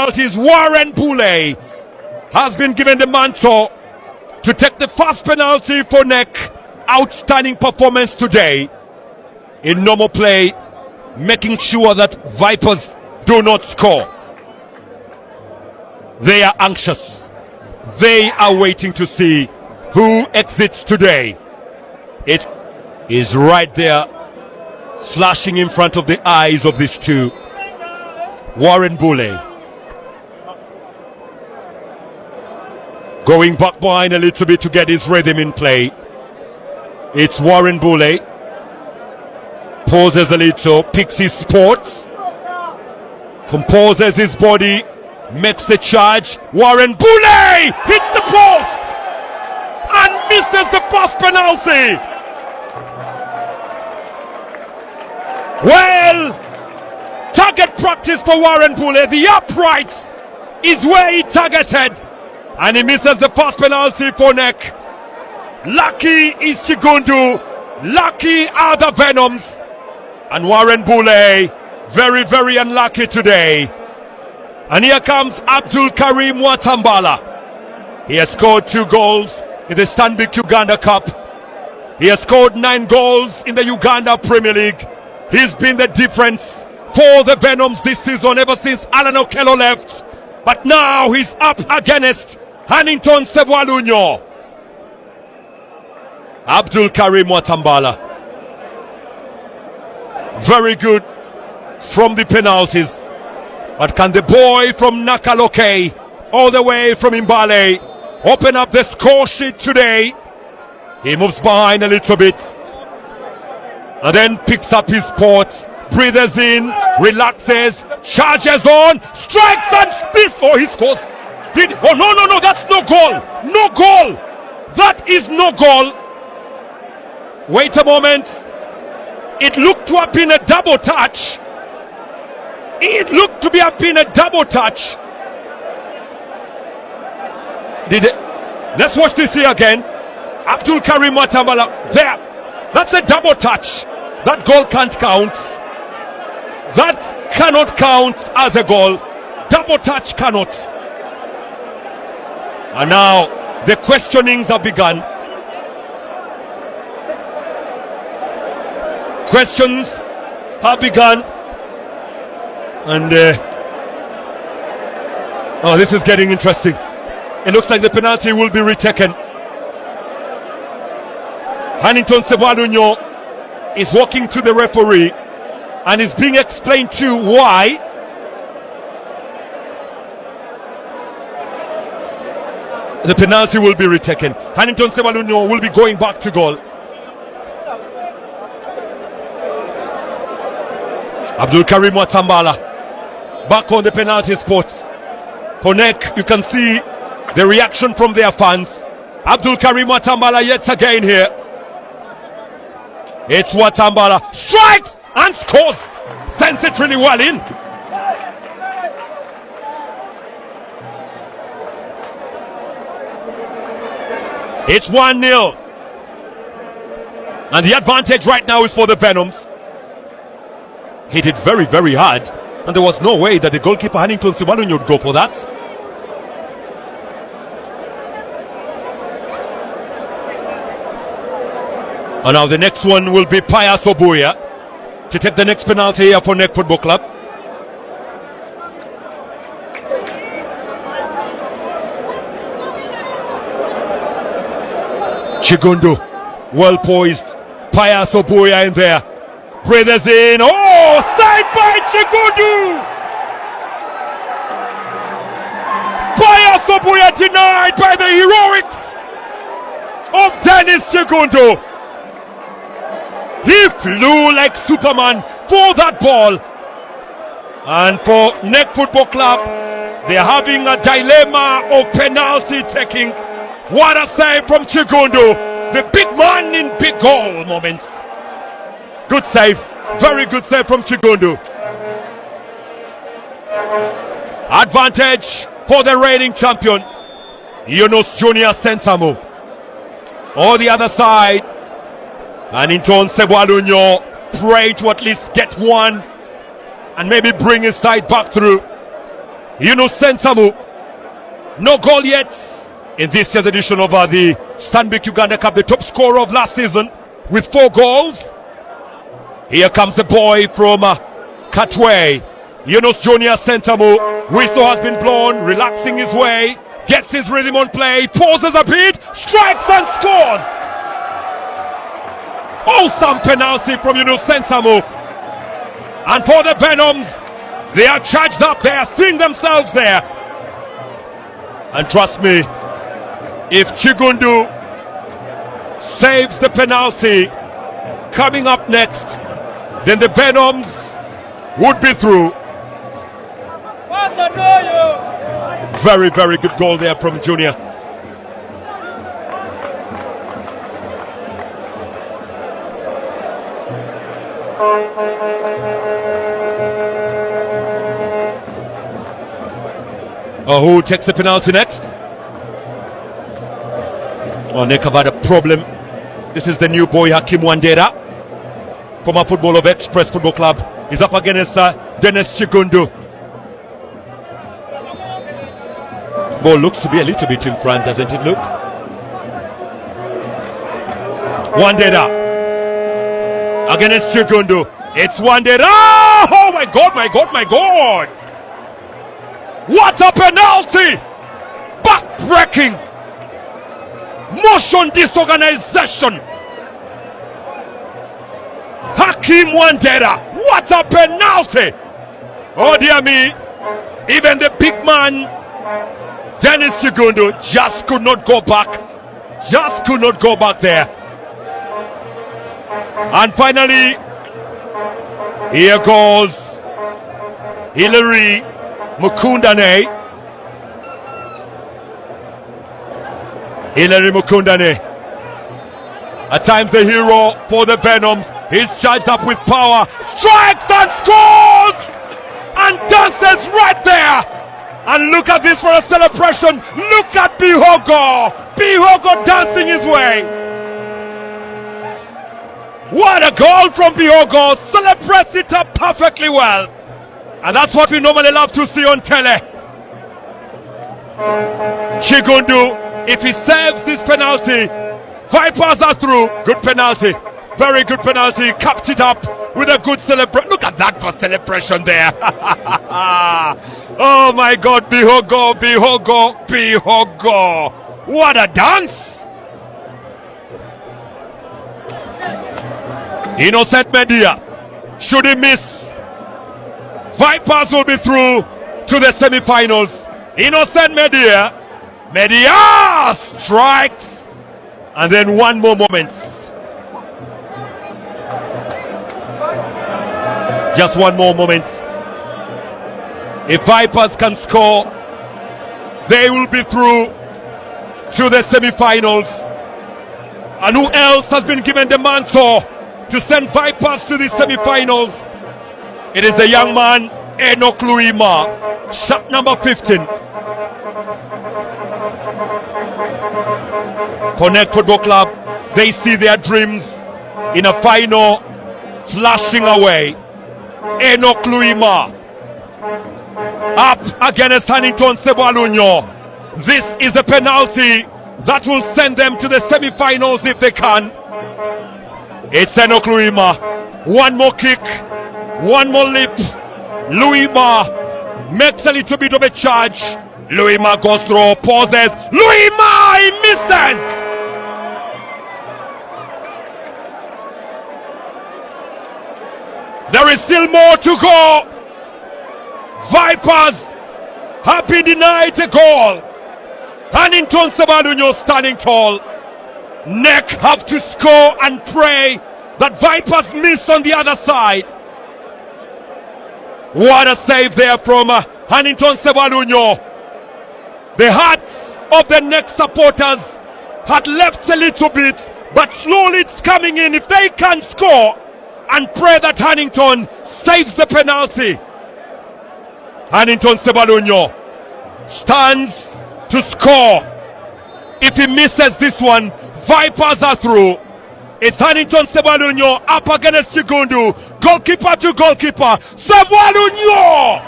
penalties. Warren Boulay has been given the mantle to take the first penalty for NEC. Outstanding performance today in normal play, making sure that Vipers do not score. They are anxious. They are waiting to see who exits today. It is right there, flashing in front of the eyes of these two. Warren Boulay going back behind a little bit to get his rhythm in play. It's Warren Boulay. Pauses a little, picks his spots, composes his body, makes the charge. Warren Boulay hits the post and misses the first penalty. Well, target practice for Warren Boulay. The uprights is where he targeted, and he misses the first penalty for NEC. Lucky is Chigundu, lucky are the Venoms, and Warren Boulay very, very unlucky today. And here comes Abdul Karim Watambala. He has scored 2 goals in the Stanbic Uganda Cup. He has scored 9 goals in the Uganda Premier League. He's been the difference for the Venoms this season ever since Alan Okello left. But now he's up against Hannington Sebwalunyo. Abdul Karim Watambala. Very good from the penalties. But can the boy from Nakaloke, all the way from Mbale, open up the score sheet today? He moves behind a little bit and then picks up his spots, breathes in, relaxes, charges on, strikes and spits. Oh, he scores. No, that's no goal. No goal. That is no goal. Wait a moment. It looked to have been a double touch. It looked to have been a double touch. Let's watch this here again. Abdul Karim Watambala there. That's a double touch. That goal can't count. That cannot count as a goal. Double touch cannot. And now the questionings have begun. Questions have begun. And oh, this is getting interesting. It looks like the penalty will be retaken. Hannington Sebwalunyo is walking to the referee and is being explained to why. The penalty will be retaken. Hannington Sebwalunyo will be going back to goal. Abdul Karim Watambala back on the penalty spot. For NEC, you can see the reaction from their fans. Abdul Karim Watambala yet again here. It's Watambala, strikes and scores. Sends it really well in. It's 1-0. And the advantage right now is for the Venoms. Hit it very, very hard. And there was no way that the goalkeeper Hannington Sebwalunyo would go for that. And now the next one will be Pius Obuya to take the next penalty here for NEC Football Club. Chigundu, well poised. Pius Obuya in there. Breathes in. Oh, side by Chigundu. Pius Obuya denied by the heroics of Dennis Chigundu. He flew like Superman for that ball. And for NEC Football Club, they're having a dilemma of penalty taking. What a save from Chigundu. The big man in big goal moments. Good save. Very good save from Chigundu. Advantage for the reigning champion, Yunus Junior Sentamu. On the other side, Hannington Sebwalunyo pray to at least get one and maybe bring his side back through. Yunus Sentamu. No goal yet in this year's edition of the Stanbic Uganda Cup, the top scorer of last season with 4 goals. Here comes the boy from Katwe, Yunus Junior Sentamu. Whistle has been blown, relaxing his way, gets his rhythm on play, pauses a bit, strikes and scores. Awesome penalty from Yunus Sentamu. And for the Venoms, they are charged up, they are seeing themselves there. And trust me, if Chigundu saves the penalty coming up next, then the Venoms would be through. Very, very good goal there from Junior. Who takes the penalty next? Nick have had a problem. This is the new boy Hakim Wandera, former footballer of Express Football Club. He's up against Dennis Chigundu. Ball looks to be a little bit in front, doesn't it look? Wandera against Chigundu. It's Wandera. Oh my God, my God, my God. What a penalty! Back-breaking, motion disorganization. Hakim Wandera, what a penalty! Oh dear me, even the big man Dennis Chigundu just could not go back. Just could not go back there. And finally, here goes Hilary Mukundane. Hilary Mukundane, at times the hero for the Venoms. He's charged up with power, strikes and scores and dances right there. And look at this for a celebration. Look at Bihogo. Bihogo dancing his way. What a goal from Bihogo. Celebrates it up perfectly well. And that's what we normally love to see on tele. Chigundu, if he saves this penalty, Vipers are through. Good penalty. Very good penalty. Capped it up with a good celebration. Look at that for celebration there. Oh my God, Bihogo, Bihogo, Bihogo. What a dance. Innocent Media. Should he miss, Vipers will be through to the semi-finals. Innocent Media. Media strikes. And then one more moment. Just one more moment. If Vipers can score, they will be through to the semi-finals. And who else has been given the mantle to send Vipers to the semi-finals? It is the young man Enoch Luima, shot number 15. Connect Football Club, they see their dreams in a final flashing away. Enoch Luima up against Hannington Sebwalunyo. This is a penalty that will send them to the semi-finals if they can. It's Enoch Luima. One more kick, one more leap. Luima makes a little bit of a charge. Luima goes through, pauses. Luima, he misses. There is still more to go. Vipers have been denied a goal. Hannington Sebwalunyo standing tall. Neck have to score and pray that Vipers miss on the other side. What a save there from Hannington Sebwalunyo. The hearts of the Neck supporters had left a little bit, but slowly it's coming in. If they can score and pray that Hannington saves the penalty. Hannington Sebwalunyo stands to score. If he misses this one, Vipers are through. It's Hannington Sebwalunyo up against Chigundu. Goalkeeper to goalkeeper. Sebwalunyo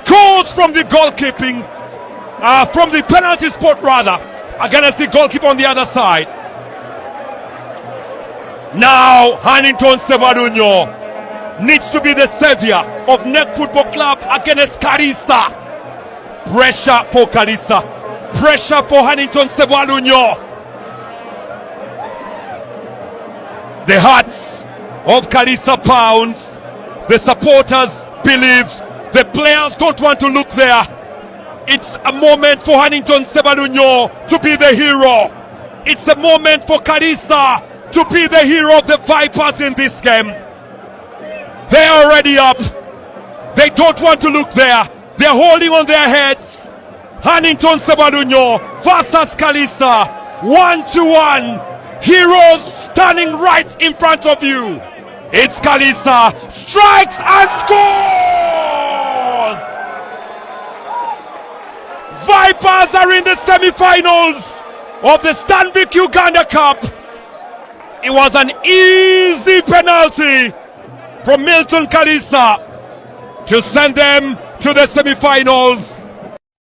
scores from the goalkeeping, from the penalty spot rather, against the goalkeeper on the other side. Now Hannington Sebadunyo needs to be the savior of Neck Football Club against Karisa. Pressure for Karisa, pressure for Hannington Sebadunyo. The hearts of Karisa pounds. The supporters believe, the players don't want to look there. It's a moment for Hannington Sebadunyo to be the hero. It's a moment for Karisa to be the hero of the Vipers in this game. They're already up. They don't want to look there. They're holding on their heads. Hannington Sebadunyo versus Karisa. 1-1. Heroes standing right in front of you. It's Karisa. Strikes and scores! Vipers are in the semi-finals of the Stanbic Uganda Cup. It was an easy penalty from Milton Karisa to send them to the semi-finals.